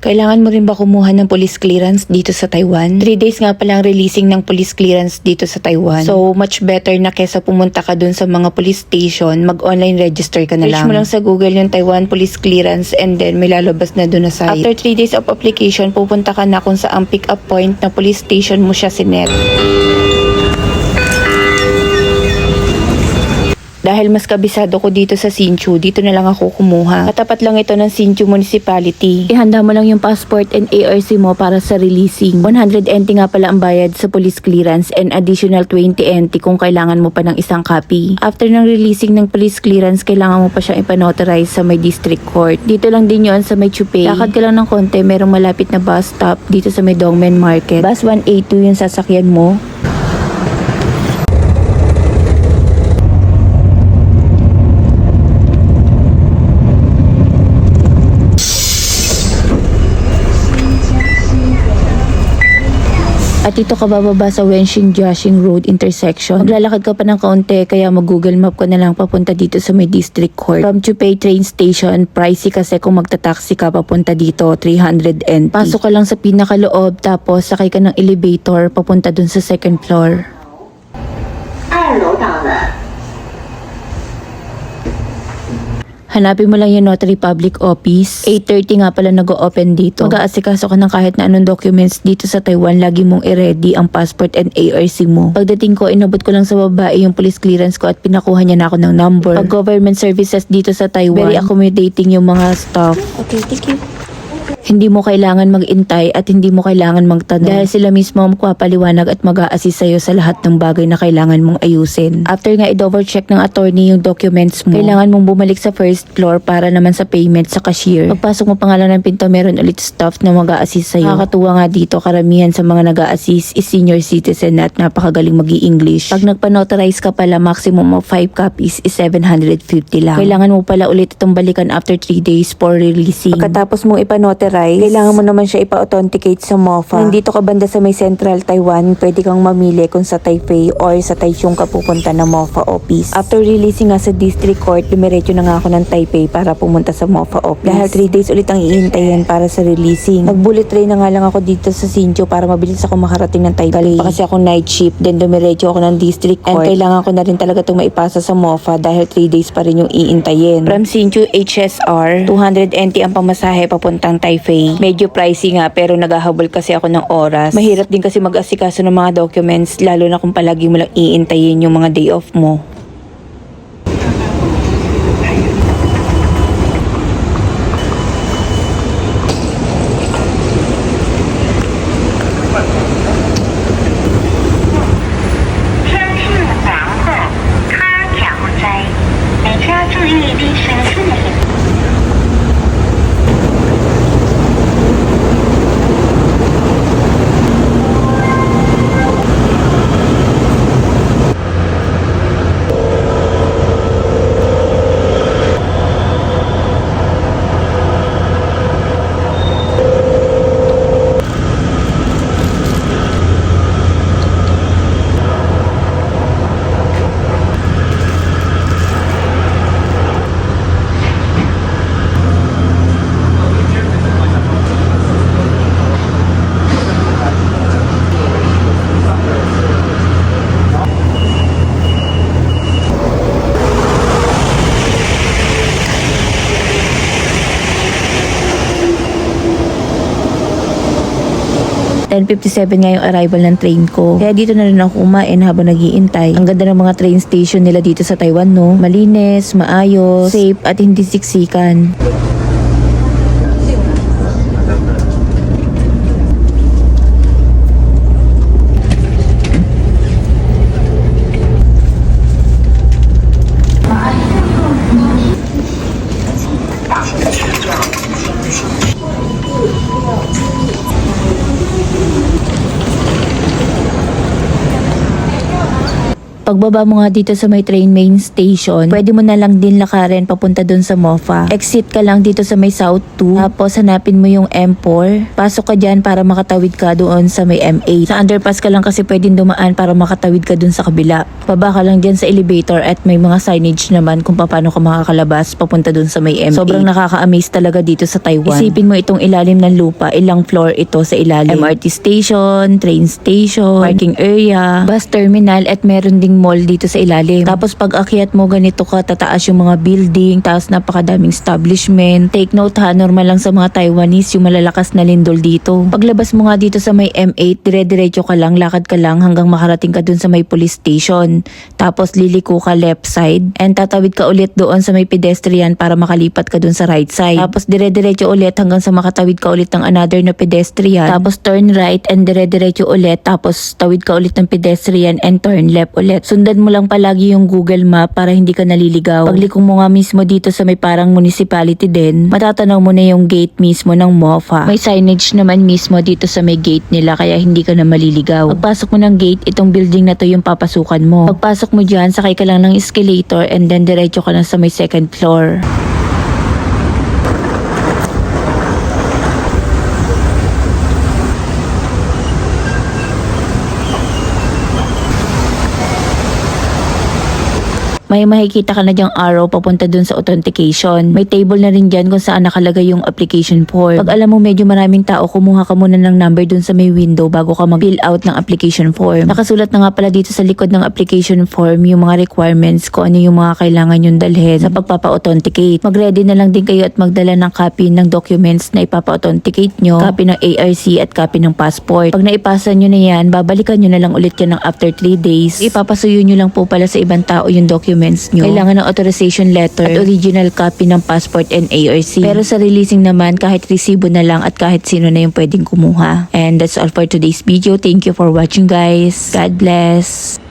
Kailangan mo rin ba kumuha ng police clearance dito sa Taiwan? 3 days nga palang releasing ng police clearance dito sa Taiwan. So, much better na kesa pumunta ka dun sa mga police station, mag-online register ka na lang. Search mo lang sa Google yung Taiwan police clearance and then may lalabas na dun na site. After 3 days of application, pupunta ka na kung saang pick-up point na police station mo siya sinet. Dahil mas kabisado ko dito sa Hsinchu, dito na lang ako kumuha. Katapat lang ito ng Hsinchu Municipality. Ihanda mo lang yung passport and ARC mo para sa releasing. 100 NT nga pala ang bayad sa police clearance and additional 20 NT kung kailangan mo pa ng isang copy. After ng releasing ng police clearance, kailangan mo pa siyang ipanotarize sa may district court. Dito lang din yon sa may Chupay. Lakad ka lang ng konti, merong malapit na bus stop dito sa may Dongmen Market. Bus 182 yung sasakyan mo. At dito ka bababa sa Wenshin Jiaxing Road intersection. Maglalakad ka pa ng kaunti kaya mag-Google Map ka na lang papunta dito sa may district court. From Chupay train station, pricey kasi kung magta-taxi ka papunta dito, 300 NT. Pasok ka lang sa pinakaloob tapos sakay ka ng elevator papunta dun sa second floor. 2楼到了。 Hanapin mo lang yung Notary Public Office. 8:30 nga pala nag-o-open dito. Mag-aasikaso ka ng kahit na anong documents dito sa Taiwan. Lagi mong i-ready ang passport and ARC mo. Pagdating ko, inabot ko lang sa babae yung police clearance ko at pinakuha niya na ako ng number. Pag government services dito sa Taiwan, very accommodating yung mga staff. Okay, thank you. Hindi mo kailangan mag-intay at hindi mo kailangan magtanong dahil sila mismo ang magpapaliwanag at mag-a-assist sa'yo sa lahat ng bagay na kailangan mong ayusin. After nga i-double check ng attorney yung documents mo, kailangan mong bumalik sa first floor para naman sa payment sa cashier. Pagpasok mo pangalan ng pinto, meron ulit staff na mag-a-assist sa'yo. Nakakatuwa nga dito, karamihan sa mga nag-a-assist is senior citizen at napakagaling mag-i-English. Pag nagpa-notarize ka pala, maximum of 5 copies is 750 lang. Kailangan mo pala ulit itong balikan after 3 days for releasing. Pagkatapos mong ipa-notarize, kailangan mo naman siya ipa-authenticate sa MOFA. Kung dito ka banda sa may Central Taiwan, pwede kang mamili kung sa Taipei or sa Taichung ka pupunta na MOFA office. After releasing nga sa district court, dumiretso na nga ako ng Taipei para pumunta sa MOFA office. Dahil 3 days ulit ang iintayin para sa releasing. Nag-bullet train na nga lang ako dito sa Hsinchu para mabilis ako makarating ng Taipei. Pa kasi ako night shift, then dumiretso ako ng district court. And kailangan ko na rin talaga itong maipasa sa MOFA dahil 3 days pa rin yung iintayin. From Hsinchu HSR, 200 NT ang pamasahe papuntang Taipei. Medyo pricey nga pero naghahabol kasi ako ng oras. Mahirap din kasi mag-asikaso ng mga documents lalo na kung palagi mo lang iintayin yung mga day off mo. .57 nga yung arrival ng train ko. Kaya dito na rin ako kumain habang nag-iintay. Ang ganda ng mga train station nila dito sa Taiwan, no? Malinis, maayos, safe, at hindi siksikan. Pagbaba mo nga dito sa may train main station, pwede mo na lang din lakarin papunta dun sa Mofa. Exit ka lang dito sa may South 2, tapos hanapin mo yung M4. Pasok ka dyan para makatawid ka doon sa may M8. Sa underpass ka lang kasi pwedeng dumaan para makatawid ka dun sa kabila. Baba ka lang dyan sa elevator at may mga signage naman kung paano ka makakalabas papunta dun sa may M8. Sobrang nakaka-amaze talaga dito sa Taiwan. Isipin mo itong ilalim ng lupa, ilang floor ito sa ilalim. MRT station, train station, parking area, bus terminal at meron ding mall dito sa ilalim. Tapos pag akyat mo ganito ka, tataas yung mga building, tapos napakadaming establishment. Take note ha, normal lang sa mga Taiwanese yung malalakas na lindol dito. Paglabas mo nga dito sa may M8, dire-diretso ka lang, lakad ka lang hanggang makarating ka dun sa may police station. Tapos liliko ka left side and tatawid ka ulit doon sa may pedestrian para makalipat ka dun sa right side. Tapos dire-diretso ulit hanggang sa makatawid ka ulit ng another na pedestrian. Tapos turn right and dire-diretso ulit. Tapos tawid ka ulit ng pedestrian and turn left ulit. Sundan mo lang palagi yung Google Map para hindi ka naliligaw. Pagliko mo nga mismo dito sa may parang municipality din, matatanaw mo na yung gate mismo ng Mofa. May signage naman mismo dito sa may gate nila kaya hindi ka na maliligaw. Pagpasok mo ng gate, itong building na to yung papasukan mo. Pagpasok mo dyan, sakay ka lang ng escalator and then diretso ka na sa may second floor. May makikita ka na dyang arrow papunta dun sa authentication. May table na rin dyan kung saan nakalagay yung application form. Pag alam mo medyo maraming tao, kumuha ka muna ng number dun sa may window bago ka mag-fill out ng application form. Nakasulat na nga pala dito sa likod ng application form yung mga requirements kung ano yung mga kailangan yung dalhin sa pagpapa-authenticate. Mag-ready na lang din kayo at magdala ng copy ng documents na ipapa-authenticate nyo, copy ng ARC at copy ng passport. Pag naipasa nyo na yan, babalikan nyo na lang ulit yan ng after 3 days. Ipapasuyo nyo lang po pala sa ibang tao yung documents nyo. Kailangan ng authorization letter at original copy ng passport and ARC. Pero sa releasing naman, kahit resibo na lang at kahit sino na yung pwedeng kumuha. And that's all for today's video. Thank you for watching guys. God bless.